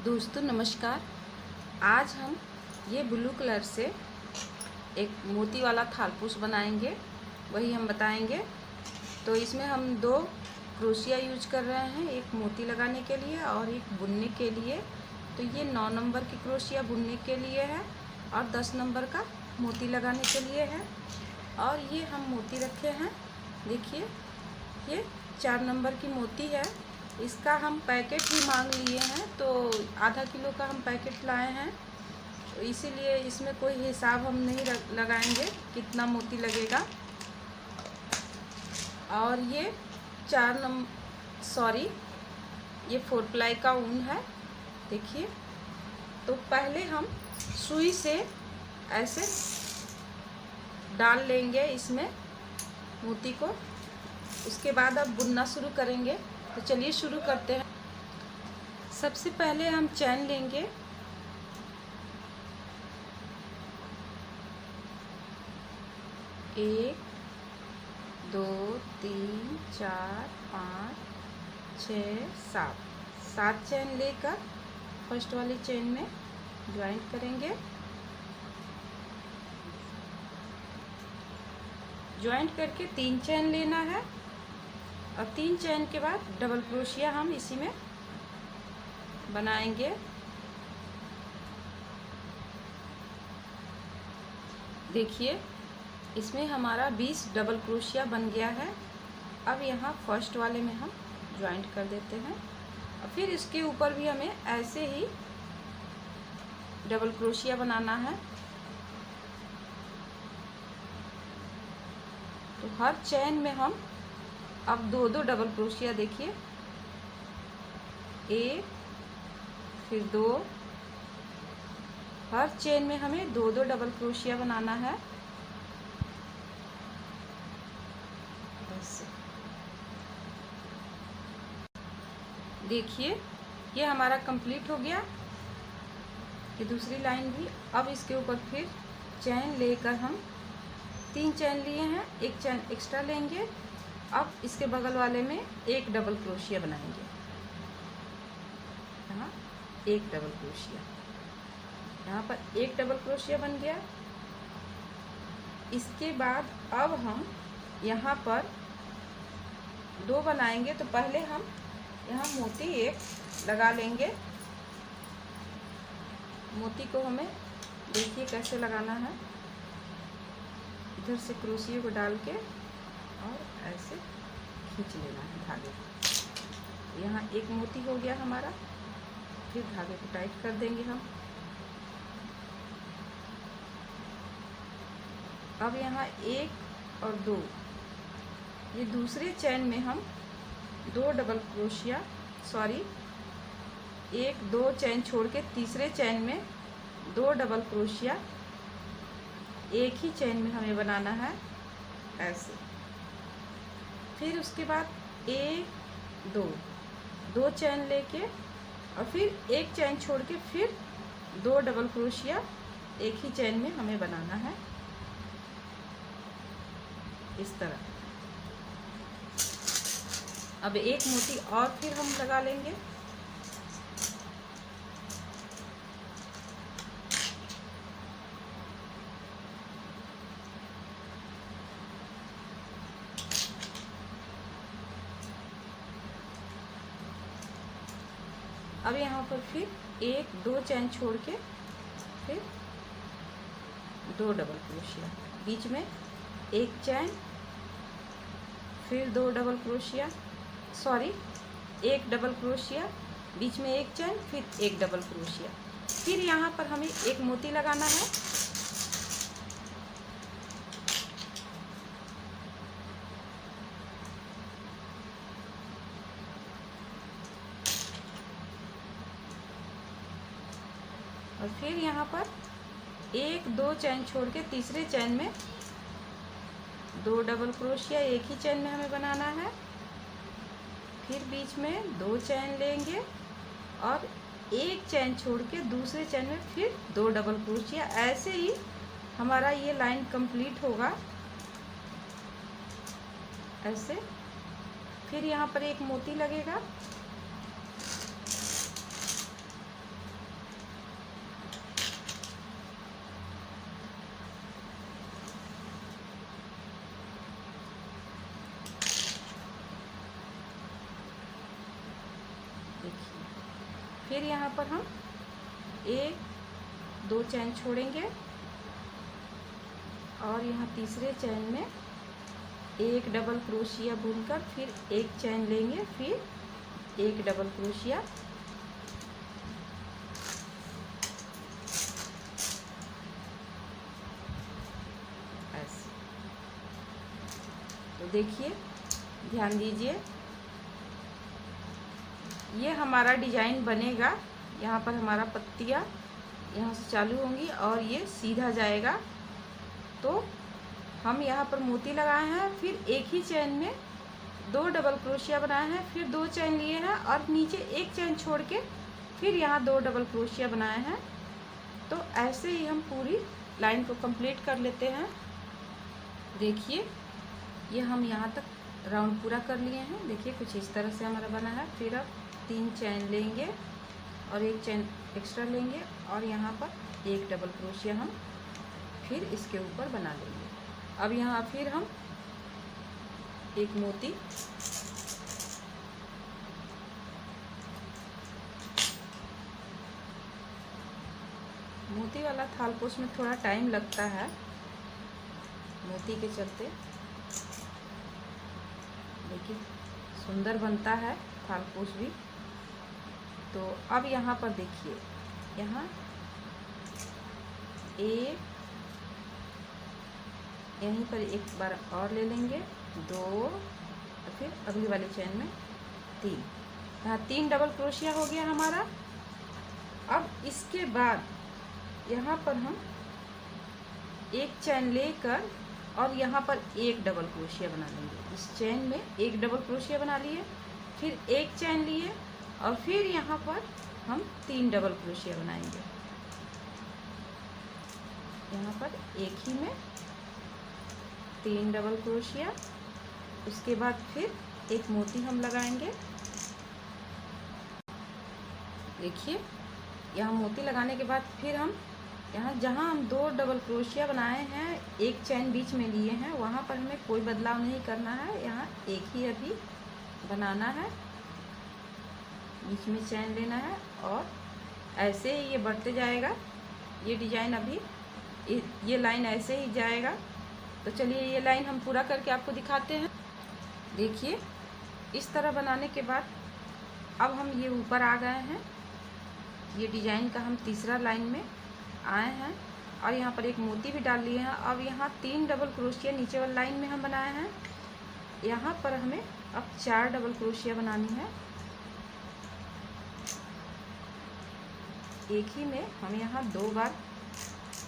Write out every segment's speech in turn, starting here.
दोस्तों नमस्कार। आज हम ये ब्लू कलर से एक मोती वाला थालपोश बनाएंगे, वही हम बताएंगे। तो इसमें हम 2 क्रोशिया यूज कर रहे हैं, एक मोती लगाने के लिए और एक बुनने के लिए। तो ये 9 नंबर की क्रोशिया बुनने के लिए है और 10 नंबर का मोती लगाने के लिए है। और ये हम मोती रखे हैं, देखिए ये 4 नंबर की मोती है। इसका हम पैकेट ही मांग लिए हैं, तो आधा किलो का हम पैकेट लाए हैं। तो इसीलिए इसमें कोई हिसाब हम नहीं लगाएंगे कितना मोती लगेगा। और ये 4 4 प्लाई का ऊन है, देखिए। तो पहले हम सुई से ऐसे डाल लेंगे इसमें मोती को, उसके बाद अब बुनना शुरू करेंगे। तो चलिए शुरू करते हैं। सबसे पहले हम चैन लेंगे, एक 2 3 4 5 6 7 चैन लेकर फर्स्ट वाली चेन में ज्वाइंट करेंगे। ज्वाइंट करके 3 चैन लेना है और 3 चैन के बाद डबल क्रोशिया हम इसी में बनाएंगे। देखिए इसमें हमारा 20 डबल क्रोशिया बन गया है। अब यहाँ फर्स्ट वाले में हम ज्वाइंट कर देते हैं और फिर इसके ऊपर भी हमें ऐसे ही डबल क्रोशिया बनाना है। तो हर चैन में हम अब 2 डबल क्रोशिया, देखिए 1 फिर 2, हर चेन में हमें 2 डबल क्रोशिया बनाना है। देखिए ये हमारा कंप्लीट हो गया। ये दूसरी लाइन भी, अब इसके ऊपर फिर चैन लेकर हम 3 चैन लिए हैं, एक चैन एक्स्ट्रा लेंगे। अब इसके बगल वाले में एक डबल क्रोशिया बनाएंगे, यहाँ एक डबल क्रोशिया, यहाँ पर एक डबल क्रोशिया बन गया। इसके बाद अब हम यहाँ पर 2 बनाएंगे। तो पहले हम यहाँ मोती एक लगा लेंगे। मोती को हमें देखिए कैसे लगाना है, इधर से क्रोशिया को डाल के और ऐसे खींच लेना है धागे को। यहाँ एक मोती हो गया हमारा, फिर धागे को टाइट कर देंगे हम। अब यहाँ 1 और 2, ये दूसरे चैन में हम 2 डबल क्रोशिया, 1-2 चैन छोड़ के तीसरे चैन में 2 डबल क्रोशिया एक ही चैन में हमें बनाना है ऐसे। फिर उसके बाद 1-2 चैन लेके और फिर एक चैन छोड़ के फिर 2 डबल क्रोशिया एक ही चैन में हमें बनाना है इस तरह। अब एक मोती और फिर हम लगा लेंगे। अब यहाँ पर फिर 1-2 चैन छोड़ के फिर 2 डबल क्रोशिया, बीच में एक चैन, फिर 2 डबल क्रोशिया, एक डबल क्रोशिया, बीच में एक चैन, फिर एक डबल क्रोशिया। फिर यहाँ पर हमें एक मोती लगाना है। और फिर यहाँ पर 1-2 चैन छोड़ के तीसरे चैन में 2 डबल क्रोशिया एक ही चैन में हमें बनाना है। फिर बीच में 2 चैन लेंगे और एक चैन छोड़ के दूसरे चैन में फिर 2 डबल क्रोशिया। ऐसे ही हमारा ये लाइन कंप्लीट होगा ऐसे। फिर यहाँ पर एक मोती लगेगा, फिर यहाँ पर हम एक दो चैन छोड़ेंगे और यहाँ तीसरे चैन में एक डबल क्रोशिया बुनकर फिर एक चैन लेंगे, फिर एक डबल क्रोशिया, ऐसे। तो देखिए, ध्यान दीजिए, ये हमारा डिजाइन बनेगा। यहाँ पर हमारा पत्तियाँ यहाँ से चालू होंगी और ये सीधा जाएगा। तो हम यहाँ पर मोती लगाए हैं, फिर एक ही चैन में दो डबल क्रोशिया बनाए हैं, फिर दो चैन लिए हैं और नीचे एक चैन छोड़ के फिर यहाँ दो डबल क्रोशिया बनाए हैं। तो ऐसे ही हम पूरी लाइन को कंप्लीट कर लेते हैं। देखिए, ये हम यहाँ तक राउंड पूरा कर लिए हैं। देखिए, कुछ इस तरह से हमारा बना है। फिर अब 3 चैन लेंगे और एक चैन एक्स्ट्रा लेंगे और यहाँ पर एक डबल क्रोशिया हम फिर इसके ऊपर बना लेंगे। अब यहाँ फिर हम एक मोती, मोती वाला थालपोश में थोड़ा टाइम लगता है मोती के चलते, लेकिन सुंदर बनता है थालपोश भी। तो अब यहाँ पर देखिए, यहाँ एक, यहीं पर एक बार और ले लेंगे, 2 और फिर अगली वाली चैन में 3। यहाँ 3 डबल क्रोशिया हो गया हमारा। अब इसके बाद यहाँ पर हम एक चैन लेकर और यहाँ पर एक डबल क्रोशिया बना लेंगे। इस चैन में एक डबल क्रोशिया बना लिए, फिर एक चैन लिए और फिर यहाँ पर हम 3 डबल क्रोशिया बनाएंगे। यहाँ पर एक ही में 3 डबल क्रोशिया, उसके बाद फिर एक मोती हम लगाएंगे। देखिए, यहाँ मोती लगाने के बाद फिर हम यहाँ जहाँ हम 2 डबल क्रोशिया बनाए हैं, एक चैन बीच में लिए हैं, वहाँ पर हमें कोई बदलाव नहीं करना है। यहाँ एक ही अभी बनाना है, बीच में चैन लेना है और ऐसे ही ये बढ़ते जाएगा। ये डिजाइन अभी ये लाइन ऐसे ही जाएगा। तो चलिए, ये लाइन हम पूरा करके आपको दिखाते हैं। देखिए, इस तरह बनाने के बाद अब हम ये ऊपर आ गए हैं। ये डिजाइन का हम तीसरा लाइन में आए हैं और यहाँ पर एक मोती भी डाल लिए हैं। अब यहाँ 3 डबल क्रोशिया नीचे वाली लाइन में हम बनाए हैं। यहाँ पर हमें अब 4 डबल क्रोशिया बनानी है। एक ही में हम यहाँ 2 बार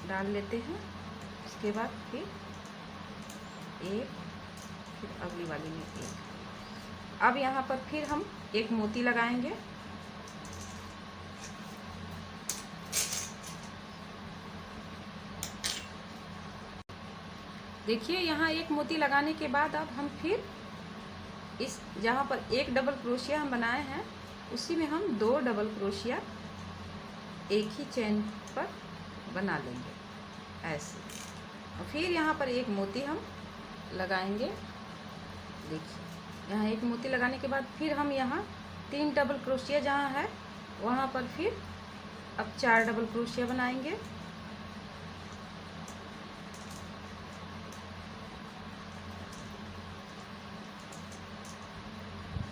डाल लेते हैं, उसके बाद फिर एक, फिर अगली वाली में एक। अब यहाँ पर फिर हम एक मोती लगाएंगे। देखिए, यहाँ एक मोती लगाने के बाद अब हम फिर इस जहाँ पर एक डबल क्रोशिया हम बनाए हैं, उसी में हम 2 डबल क्रोशिया एक ही चैन पर बना लेंगे ऐसे। और फिर यहाँ पर एक मोती हम लगाएंगे। देखिए, यहाँ एक मोती लगाने के बाद फिर हम यहाँ 3 डबल क्रोशिया जहाँ है वहाँ पर फिर अब 4 डबल क्रोशिया बनाएंगे।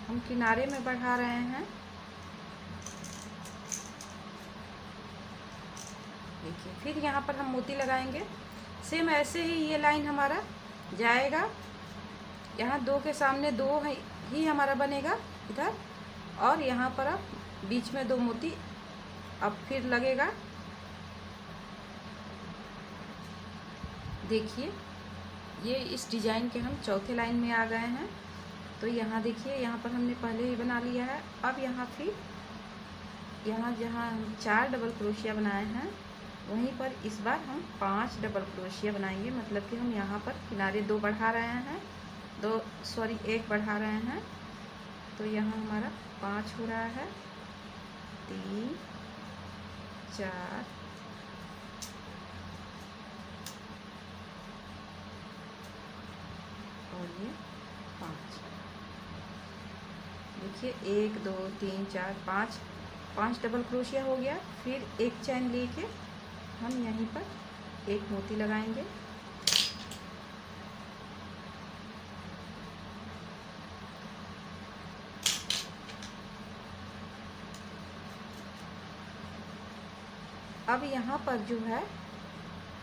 हम किनारे में बढ़ा रहे हैं। देखिए, फिर यहाँ पर हम मोती लगाएंगे। सेम ऐसे ही ये लाइन हमारा जाएगा। यहाँ 2 के सामने 2 ही हमारा बनेगा इधर, और यहाँ पर अब बीच में 2 मोती अब फिर लगेगा। देखिए, ये इस डिजाइन के हम चौथे लाइन में आ गए हैं। तो यहाँ देखिए, यहाँ पर हमने पहले ही बना लिया है। अब यहाँ फिर यहाँ जहाँ हम 4 डबल क्रोशिया बनाए हैं, वहीं पर इस बार हम 5 डबल क्रोशिया बनाएंगे। मतलब कि हम यहाँ पर किनारे 2 बढ़ा रहे हैं, 1 बढ़ा रहे हैं। तो यहाँ हमारा 5 हो रहा है, 3 4 और ये 5। देखिए, 1 2 3 4 5 5 डबल क्रोशिया हो गया। फिर एक चैन लेके हम यहीं पर एक मोती लगाएंगे। अब यहाँ पर जो है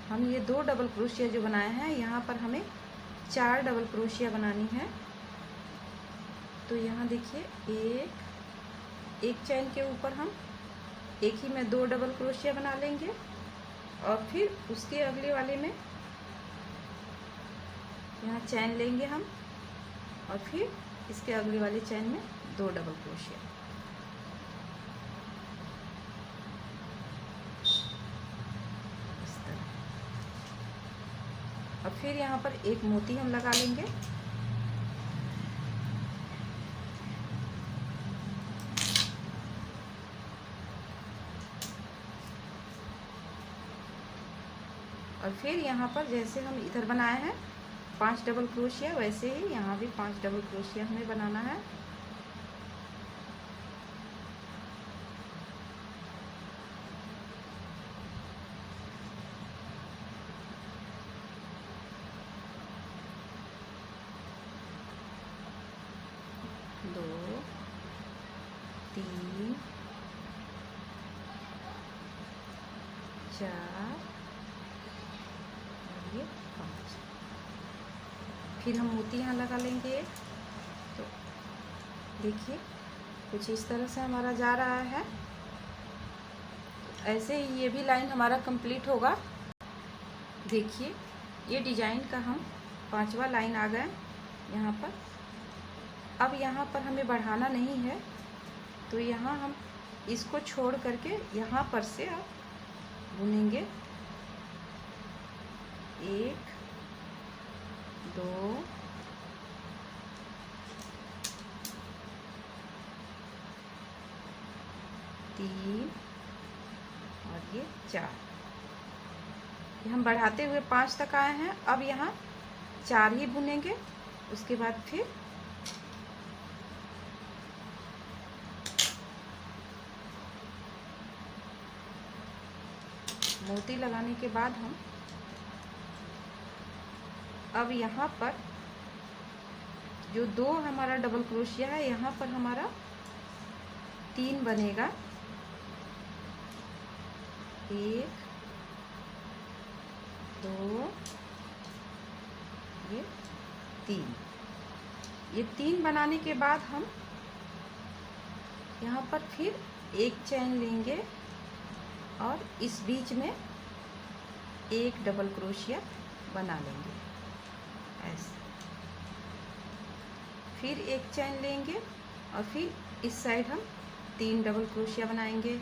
हम ये 2 डबल क्रोशिया जो बनाए हैं, यहाँ पर हमें 4 डबल क्रोशिया बनानी है। तो यहाँ देखिए एक चैन के ऊपर हम एक ही में 2 डबल क्रोशिया बना लेंगे और फिर उसके अगले वाले में यहाँ चैन लेंगे हम और फिर इसके अगले वाले चैन में 2 डबल क्रोशिया। इस तरह। और फिर यहाँ पर एक मोती हम लगा लेंगे। और फिर यहाँ पर जैसे हम इधर बनाए हैं 5 डबल क्रोशिया, वैसे ही यहाँ भी 5 डबल क्रोशिया हमें बनाना है। दो, 3, 4 और ये 5। फिर हम मोती यहाँ लगा लेंगे। तो देखिए कुछ इस तरह से हमारा जा रहा है। ऐसे ही ये भी लाइन हमारा कंप्लीट होगा। देखिए ये डिजाइन का हम 5वां लाइन आ गए यहाँ पर। अब यहाँ पर हमें बढ़ाना नहीं है, तो यहाँ हम इसको छोड़ करके यहाँ पर से आप बुनेंगे। 1, 2, 3 और ये 4। ये हम बढ़ाते हुए 5 तक आए हैं। अब यहाँ 4 ही बुनेंगे। उसके बाद फिर मोती लगाने के बाद हम अब यहाँ पर जो 2 हमारा डबल क्रोशिया है, यहाँ पर हमारा 3 बनेगा। 1, 2, ये 3। ये 3 बनाने के बाद हम यहाँ पर फिर एक चैन लेंगे और इस बीच में एक डबल क्रोशिया बना लेंगे ऐसे। फिर एक चैन लेंगे और फिर इस साइड हम 3 डबल क्रोशिया बनाएंगे।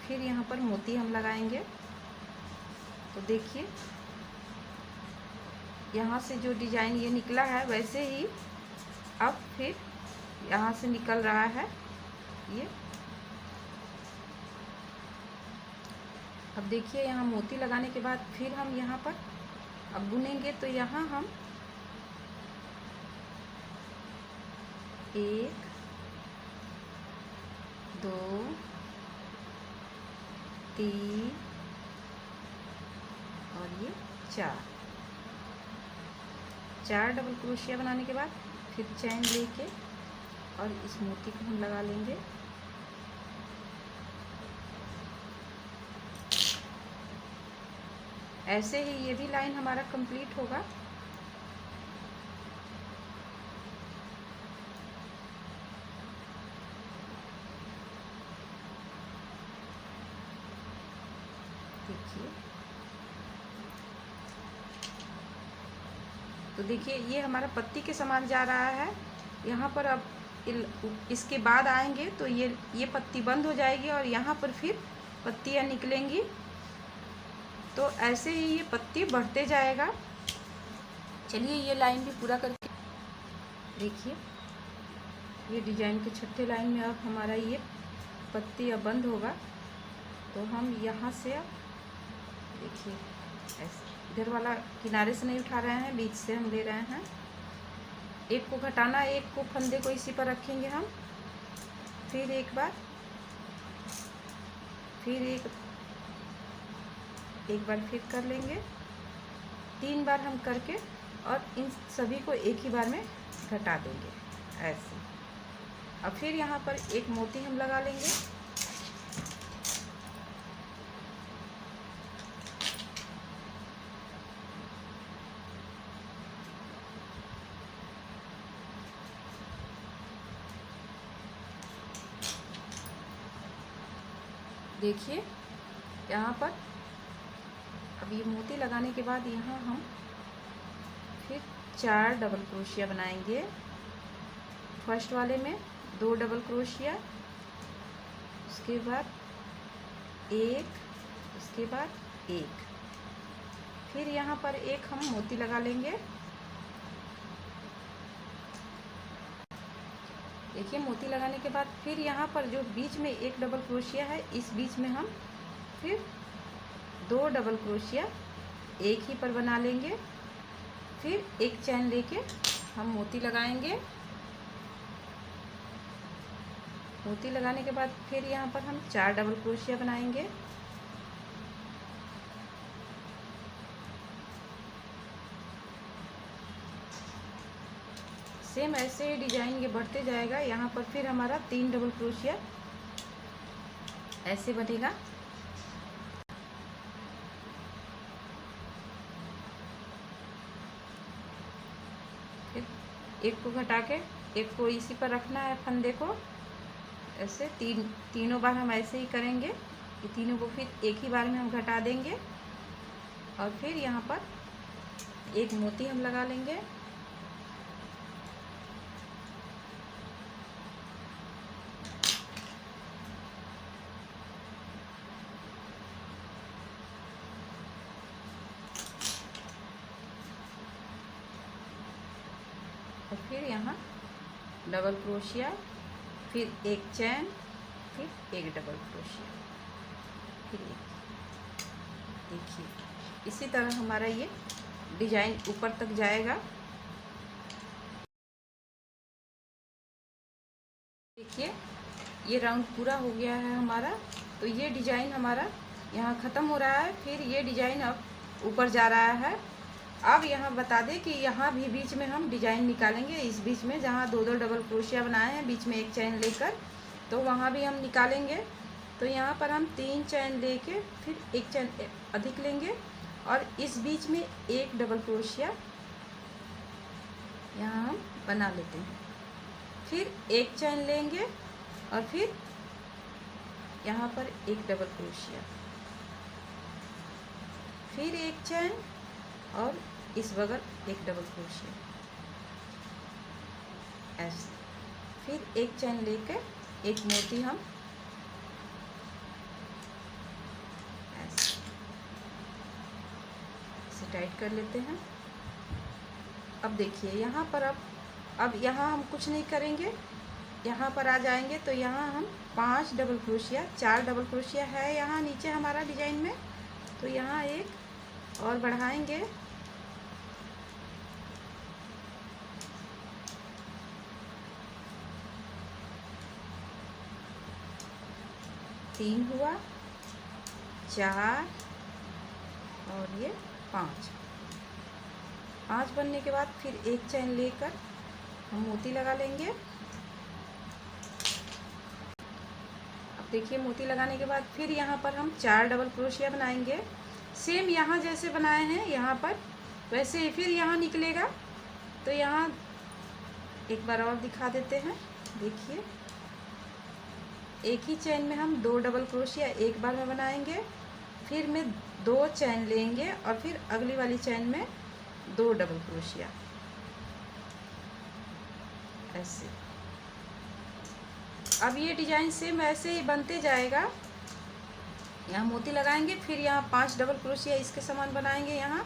फिर यहाँ पर मोती हम लगाएंगे। तो देखिए यहाँ से जो डिजाइन ये निकला है, वैसे ही अब फिर यहाँ से निकल रहा है ये। अब देखिए यहाँ मोती लगाने के बाद फिर हम यहाँ पर अब बुनेंगे। तो यहाँ हम 1, 2, 3 और ये 4 डबल क्रोशिया बनाने के बाद फिर चैन लेके और इस मोती को हम लगा लेंगे। ऐसे ही ये भी लाइन हमारा कंप्लीट होगा। देखिए तो देखिए ये हमारा पत्ती के समान जा रहा है। यहाँ पर अब इसके बाद आएंगे तो ये पत्ती बंद हो जाएगी और यहाँ पर फिर पत्तियाँ निकलेंगी। तो ऐसे ही ये पत्ती बढ़ते जाएगा। चलिए ये लाइन भी पूरा करके देखिए। ये डिजाइन के छठे लाइन में अब हमारा ये पत्ती अब बंद होगा। तो हम यहाँ से देखिए ऐसे इधर वाला किनारे से नहीं उठा रहे हैं, बीच से हम ले रहे हैं। एक को घटाना, एक को फंदे को इसी पर रखेंगे हम। फिर एक बार, फिर एक बार फिर कर लेंगे। 3 बार हम करके और इन सभी को एक ही बार में घटा देंगे ऐसे। अब फिर यहाँ पर एक मोती हम लगा लेंगे। देखिए यहाँ पर अब ये मोती लगाने के बाद यहाँ हम फिर 4 डबल क्रोशिया बनाएंगे। फर्स्ट वाले में 2 डबल क्रोशिया, उसके बाद एक, उसके बाद एक, फिर यहाँ पर एक हम मोती लगा लेंगे। देखिए मोती लगाने के बाद फिर यहाँ पर जो बीच में एक डबल क्रोशिया है, इस बीच में हम फिर 2 डबल क्रोशिया एक ही पर बना लेंगे। फिर एक चैन लेके हम मोती लगाएंगे। मोती लगाने के बाद फिर यहाँ पर हम 4 डबल क्रोशिया बनाएंगे। सेम ऐसे ही डिजाइन ये बढ़ते जाएगा। यहाँ पर फिर हमारा 3 डबल क्रोशिया ऐसे बनेगा। फिर एक को घटा के एक को इसी पर रखना है फंदे को ऐसे। तीनों बार हम ऐसे ही करेंगे। ये तीनों को फिर एक ही बार में हम घटा देंगे और फिर यहाँ पर एक मोती हम लगा लेंगे। और फिर यहाँ डबल क्रोशिया, फिर एक चैन, फिर एक डबल क्रोशिया, फिर एक। देखिए इसी तरह हमारा ये डिजाइन ऊपर तक जाएगा। देखिए ये राउंड पूरा हो गया है हमारा। तो ये डिजाइन हमारा यहाँ ख़त्म हो रहा है। फिर ये डिजाइन अब ऊपर जा रहा है। अब यहाँ बता दें कि यहाँ भी बीच में हम डिजाइन निकालेंगे। इस बीच में जहाँ 2 डबल क्रोशिया बनाए हैं, बीच में एक चैन लेकर, तो वहाँ भी हम निकालेंगे। तो यहाँ पर हम 3 चैन लेके फिर एक चैन अधिक लेंगे और इस बीच में एक डबल क्रोशिया यहाँ हम बना लेते हैं। फिर एक चैन लेंगे और फिर यहाँ पर एक डबल क्रोशिया, फिर एक चैन और इस बगल एक डबल क्रोशिया ऐसे। फिर एक चैन लेकर एक मोती हम ऐसे टाइट कर लेते हैं। अब देखिए यहाँ पर अब यहाँ हम कुछ नहीं करेंगे। यहाँ पर आ जाएंगे तो यहाँ हम 5 डबल क्रोशिया, 4 डबल क्रोशिया है यहाँ नीचे हमारा डिजाइन में, तो यहाँ एक और बढ़ाएंगे। तीन हुआ, 4 और ये 5। 5 बनने के बाद फिर एक चैन लेकर हम मोती लगा लेंगे। अब देखिए मोती लगाने के बाद फिर यहाँ पर हम 4 डबल क्रोशिया बनाएंगे। सेम यहाँ जैसे बनाए हैं यहाँ पर वैसे ही फिर यहाँ निकलेगा। तो यहाँ एक बार और दिखा देते हैं। देखिए एक ही चैन में हम 2 डबल क्रोशिया एक बार में बनाएंगे, फिर में 2 चैन लेंगे और फिर अगली वाली चैन में 2 डबल क्रोशिया ऐसे। अब ये डिजाइन सेम ऐसे ही बनते जाएगा। यहाँ मोती लगाएंगे, फिर यहाँ 5 डबल क्रोशिया इसके समान बनाएंगे यहाँ,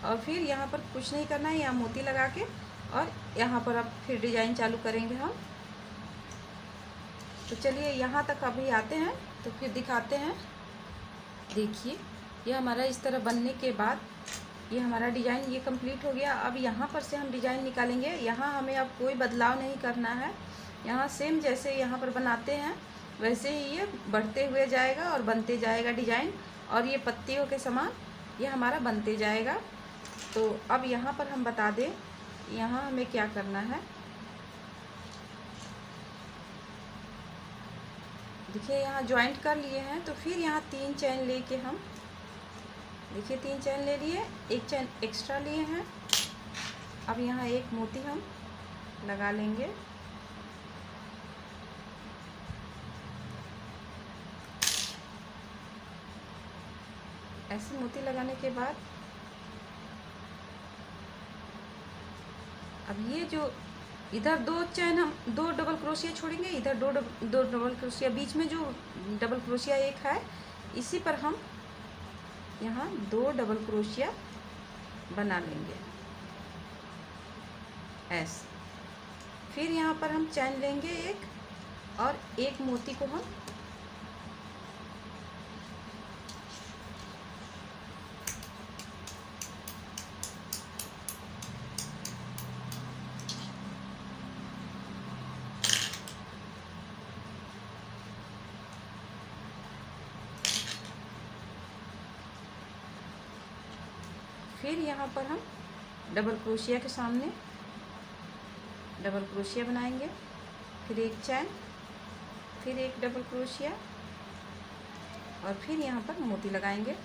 और फिर यहाँ पर कुछ नहीं करना है, यहाँ मोती लगा के और यहाँ पर अब फिर डिजाइन चालू करेंगे हम। तो चलिए यहाँ तक अभी आते हैं तो फिर दिखाते हैं। देखिए ये हमारा इस तरह बनने के बाद ये हमारा डिज़ाइन ये कंप्लीट हो गया। अब यहाँ पर से हम डिज़ाइन निकालेंगे। यहाँ हमें अब कोई बदलाव नहीं करना है। यहाँ सेम जैसे यहाँ पर बनाते हैं वैसे ही ये बढ़ते हुए जाएगा और बनते जाएगा डिज़ाइन, और ये पत्तियों के समान ये हमारा बनते जाएगा। तो अब यहाँ पर हम बता दें यहाँ हमें क्या करना है। देखिए यहाँ जॉइंट कर लिए हैं, तो फिर यहाँ 3 चैन लेके हम देखिए 3 चैन ले लिए, 1 चैन एक्स्ट्रा लिए हैं। अब यहाँ एक मोती हम लगा लेंगे। ऐसे मोती लगाने के बाद अब ये जो इधर 2 चैन हम 2 डबल क्रोशिया छोड़ेंगे, इधर दो डबल क्रोशिया, बीच में जो डबल क्रोशिया एक है इसी पर हम यहाँ 2 डबल क्रोशिया बना लेंगे ऐसे। फिर यहाँ पर हम चैन लेंगे एक, और एक मोती को हम फिर यहाँ पर हम डबल क्रोशिया के सामने डबल क्रोशिया बनाएंगे, फिर एक चैन, फिर एक डबल क्रोशिया, और फिर यहाँ पर मोती लगाएंगे।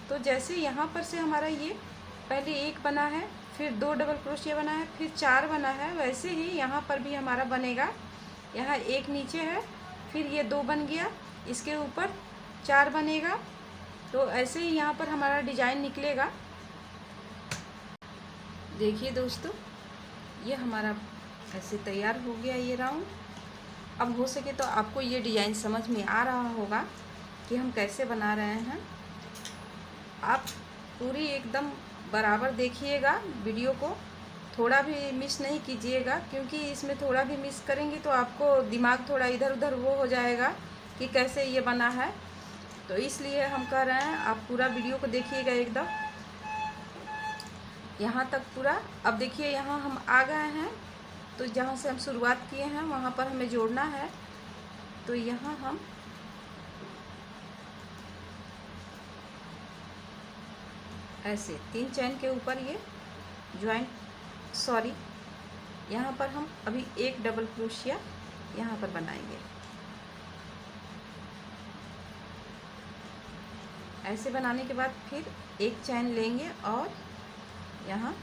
तो जैसे यहाँ पर से हमारा ये पहले एक बना है, फिर 2 डबल क्रोशिया बना है, फिर 4 बना है, वैसे ही यहाँ पर भी हमारा बनेगा। यहाँ एक नीचे है, फिर ये 2 बन गया, इसके ऊपर 4 बनेगा। तो ऐसे ही यहाँ पर हमारा डिज़ाइन निकलेगा। देखिए दोस्तों ये हमारा ऐसे तैयार हो गया ये राउंड। अब हो सके तो आपको ये डिज़ाइन समझ में आ रहा होगा कि हम कैसे बना रहे हैं। आप पूरी एकदम बराबर देखिएगा वीडियो को, थोड़ा भी मिस नहीं कीजिएगा, क्योंकि इसमें थोड़ा भी मिस करेंगे तो आपको दिमाग थोड़ा इधर उधर वो हो जाएगा कि कैसे ये बना है। तो इसलिए हम कह रहे हैं आप पूरा वीडियो को देखिएगा एकदम यहाँ तक पूरा। अब देखिए यहाँ हम आ गए हैं, तो जहाँ से हम शुरुआत किए हैं वहाँ पर हमें जोड़ना है। तो यहाँ हम ऐसे 3 चैन के ऊपर ये यहाँ पर हम अभी एक डबल क्रोशिया यहाँ पर बनाएंगे। ऐसे बनाने के बाद फिर एक चैन लेंगे और यहाँ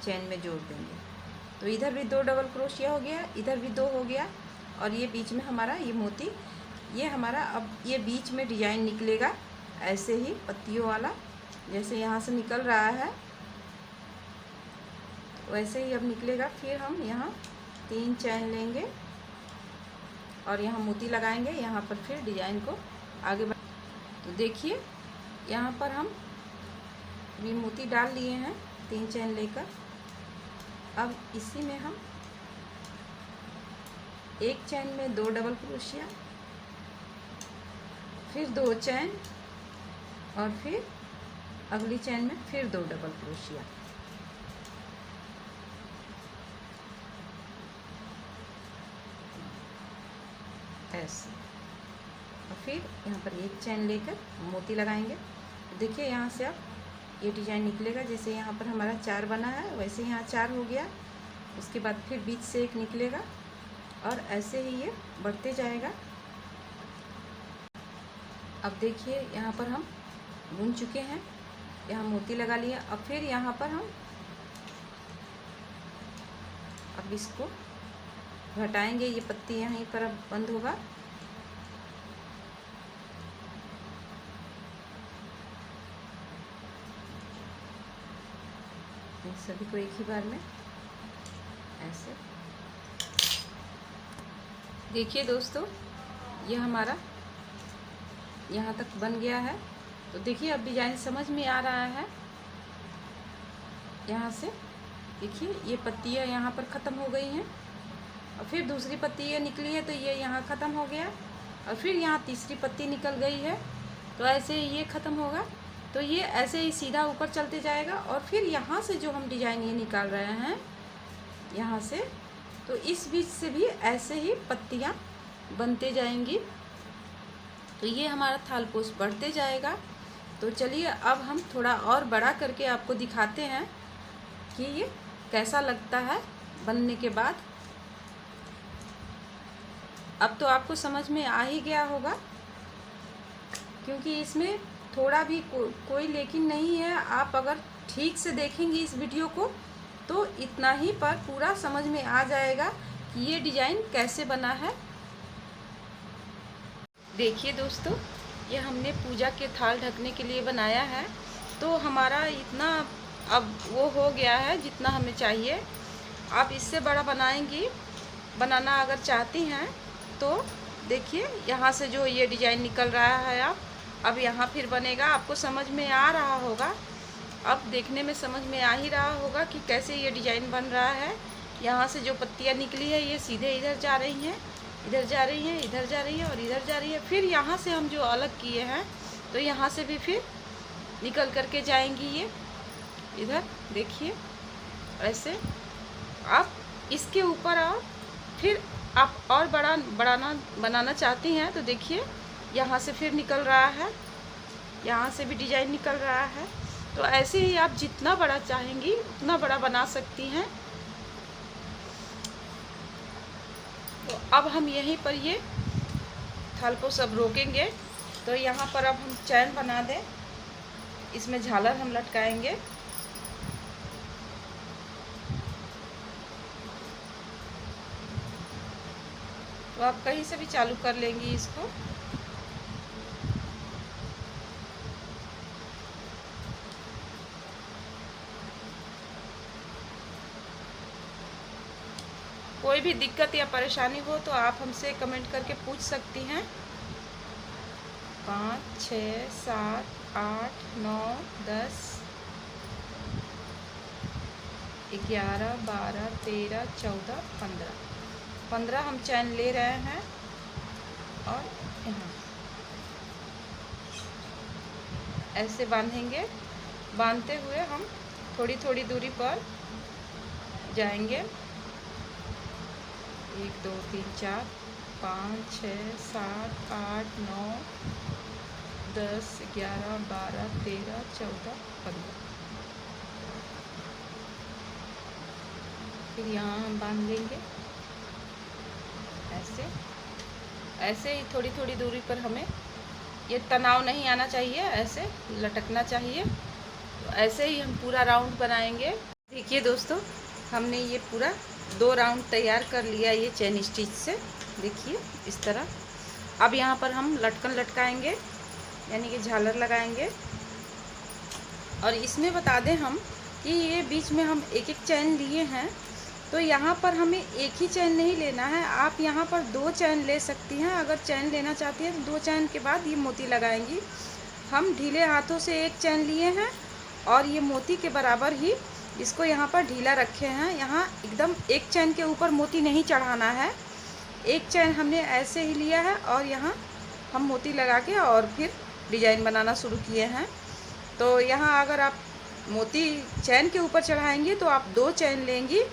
चैन में जोड़ देंगे। तो इधर भी 2 डबल क्रोशिया हो गया, इधर भी 2 हो गया, और ये बीच में हमारा ये मोती, ये हमारा अब ये बीच में डिज़ाइन निकलेगा ऐसे ही पत्तियों वाला, जैसे यहाँ से निकल रहा है वैसे ही अब निकलेगा। फिर हम यहाँ 3 चैन लेंगे और यहाँ मोती लगाएंगे, यहाँ पर फिर डिज़ाइन को आगे बढ़। तो देखिए यहाँ पर हम ये मोती डाल लिए हैं 3 चैन लेकर। अब इसी में हम एक चैन में 2 डबल क्रोशिया, फिर 2 चैन, और फिर अगली चैन में फिर 2 डबल क्रोशिया। ऐसे, और फिर यहाँ पर एक चैन लेकर मोती लगाएंगे। देखिए यहाँ से अब ये डिज़ाइन निकलेगा, जैसे यहाँ पर हमारा 4 बना है वैसे यहाँ 4 हो गया। उसके बाद फिर बीच से एक निकलेगा और ऐसे ही ये बढ़ते जाएगा। अब देखिए यहाँ पर हम बुन चुके हैं, यहाँ मोती लगा लिए। अब फिर यहाँ पर हम अब इसको घटाएंगे, ये पत्ती यहीं पर अब बंद होगा। सभी को एक ही बार में ऐसे। देखिए दोस्तों ये हमारा यहाँ तक बन गया है। तो देखिए अब डिज़ाइन समझ में आ रहा है। यहाँ से देखिए ये पत्तियाँ यहाँ पर ख़त्म हो गई हैं, और फिर दूसरी पत्ती ये निकली है तो ये यहाँ ख़त्म हो गया, और फिर यहाँ तीसरी पत्ती निकल गई है, तो ऐसे ये ख़त्म होगा। तो ये ऐसे ही सीधा ऊपर चलते जाएगा और फिर यहाँ से जो हम डिजाइन ये निकाल रहे हैं यहाँ से, तो इस बीच से भी ऐसे ही पत्तियाँ बनते जाएंगी। तो ये हमारा थालपोश बढ़ते जाएगा। तो चलिए अब हम थोड़ा और बड़ा करके आपको दिखाते हैं कि ये कैसा लगता है बनने के बाद। अब तो आपको समझ में आ ही गया होगा, क्योंकि इसमें थोड़ा भी कोई लेकिन नहीं है। आप अगर ठीक से देखेंगे इस वीडियो को तो इतना ही पर पूरा समझ में आ जाएगा कि ये डिज़ाइन कैसे बना है। देखिए दोस्तों, ये हमने पूजा के थाल ढकने के लिए बनाया है। तो हमारा इतना अब वो हो गया है जितना हमें चाहिए। आप इससे बड़ा बनाना अगर चाहती हैं तो देखिए यहाँ से जो ये डिज़ाइन निकल रहा है आप अब यहाँ फिर बनेगा। आपको समझ में आ रहा होगा, अब देखने में समझ में आ ही रहा होगा कि कैसे ये डिज़ाइन बन रहा है। यहाँ से जो पत्तियाँ निकली है ये सीधे इधर जा रही हैं, इधर जा रही हैं, इधर जा रही है और इधर जा रही है। फिर यहाँ से हम जो अलग किए हैं तो यहाँ से भी फिर निकल करके जाएंगी ये इधर। देखिए ऐसे आप इसके ऊपर आओ, फिर आप और बनाना चाहती हैं तो देखिए यहाँ से फिर निकल रहा है, यहाँ से भी डिज़ाइन निकल रहा है। तो ऐसे ही आप जितना बड़ा चाहेंगी उतना बड़ा बना सकती हैं। तो अब हम यहीं पर ये थालपोश अब रोकेंगे। तो यहाँ पर अब हम चैन बना दें, इसमें झालर हम लटकाएंगे। तो आप कहीं से भी चालू कर लेंगी इसको। कोई भी दिक्कत या परेशानी हो तो आप हमसे कमेंट करके पूछ सकती हैं। 5 6 7 8 9 10 11 12 13 14 15 हम चैन ले रहे हैं और यहाँ ऐसे बांधेंगे। बांधते हुए हम थोड़ी थोड़ी दूरी पर जाएंगे। 1 2 3 4 5 6 7 8 9 10 11 12 13 14 15। फिर यहाँ हम बांध लेंगे ऐसे ही थोड़ी थोड़ी दूरी पर। हमें ये तनाव नहीं आना चाहिए, ऐसे लटकना चाहिए। तो ऐसे ही हम पूरा राउंड बनाएंगे। देखिए दोस्तों, हमने ये पूरा 2 राउंड तैयार कर लिया ये चेन स्टिच से। देखिए इस तरह। अब यहाँ पर हम लटकन लटकाएंगे, यानी कि झालर लगाएंगे। और इसमें बता दें हम कि ये बीच में हम एक एक चैन लिए हैं, तो यहाँ पर हमें एक ही चैन नहीं लेना है। आप यहाँ पर 2 चैन ले सकती हैं। अगर चैन लेना चाहती हैं तो 2 चैन के बाद ये मोती लगाएंगी। हम ढीले हाथों से एक चैन लिए हैं और ये मोती के बराबर ही इसको यहाँ पर ढीला रखे हैं। यहाँ एकदम एक चैन के ऊपर मोती नहीं चढ़ाना है। एक चैन हमने ऐसे ही लिया है और यहाँ हम मोती लगा के और फिर डिजाइन बनाना शुरू किए हैं। तो यहाँ अगर आप मोती चैन के ऊपर चढ़ाएंगी तो आप 2 चैन लेंगी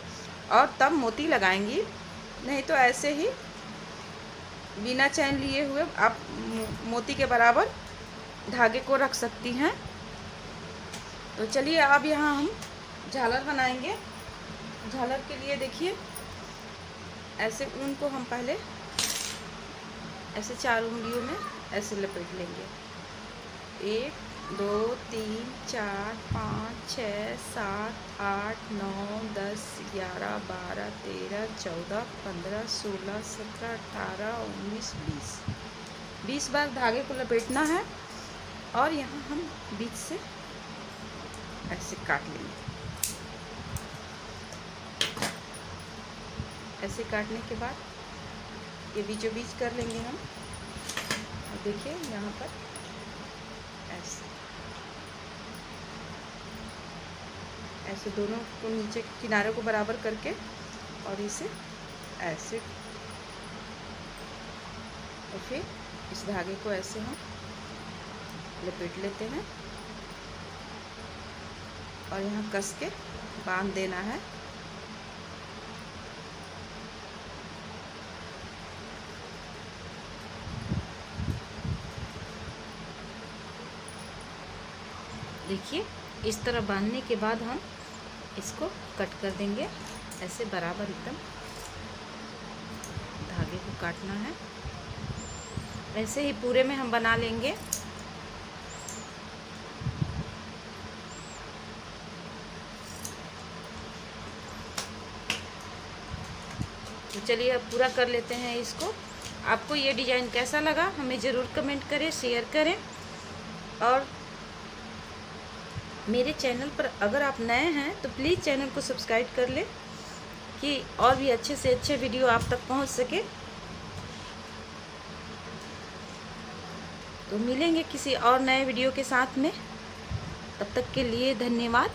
और तब मोती लगाएंगी, नहीं तो ऐसे ही बिना चैन लिए हुए आप मोती के बराबर धागे को रख सकती हैं। तो चलिए अब यहाँ हम झालर बनाएंगे। झालर के लिए देखिए ऐसे ऊन को हम पहले ऐसे 4 उंगलियों में ऐसे लपेट लेंगे। 1 2 3 4 5 6 7 8 9 10 11 12 13 14 15 16 17 18 19 20 बार धागे को लपेटना है और यहाँ हम बीच से ऐसे काट लेंगे। ऐसे काटने के बाद ये बीचों बीच कर लेंगे हम। और देखिए यहाँ पर ऐसे दोनों को नीचे किनारे को बराबर करके और इसे ऐसे, और फिर इस धागे को ऐसे हम लपेट लेते हैं और यहाँ कस के बांध देना है। देखिए इस तरह बांधने के बाद हम इसको कट कर देंगे, ऐसे बराबर एकदम धागे को काटना है। ऐसे ही पूरे में हम बना लेंगे। तो चलिए अब पूरा कर लेते हैं इसको। आपको ये डिज़ाइन कैसा लगा हमें ज़रूर कमेंट करें, शेयर करें। और मेरे चैनल पर अगर आप नए हैं तो प्लीज़ चैनल को सब्सक्राइब कर लें कि और भी अच्छे से अच्छे वीडियो आप तक पहुंच सके। तो मिलेंगे किसी और नए वीडियो के साथ में, तब तक के लिए धन्यवाद।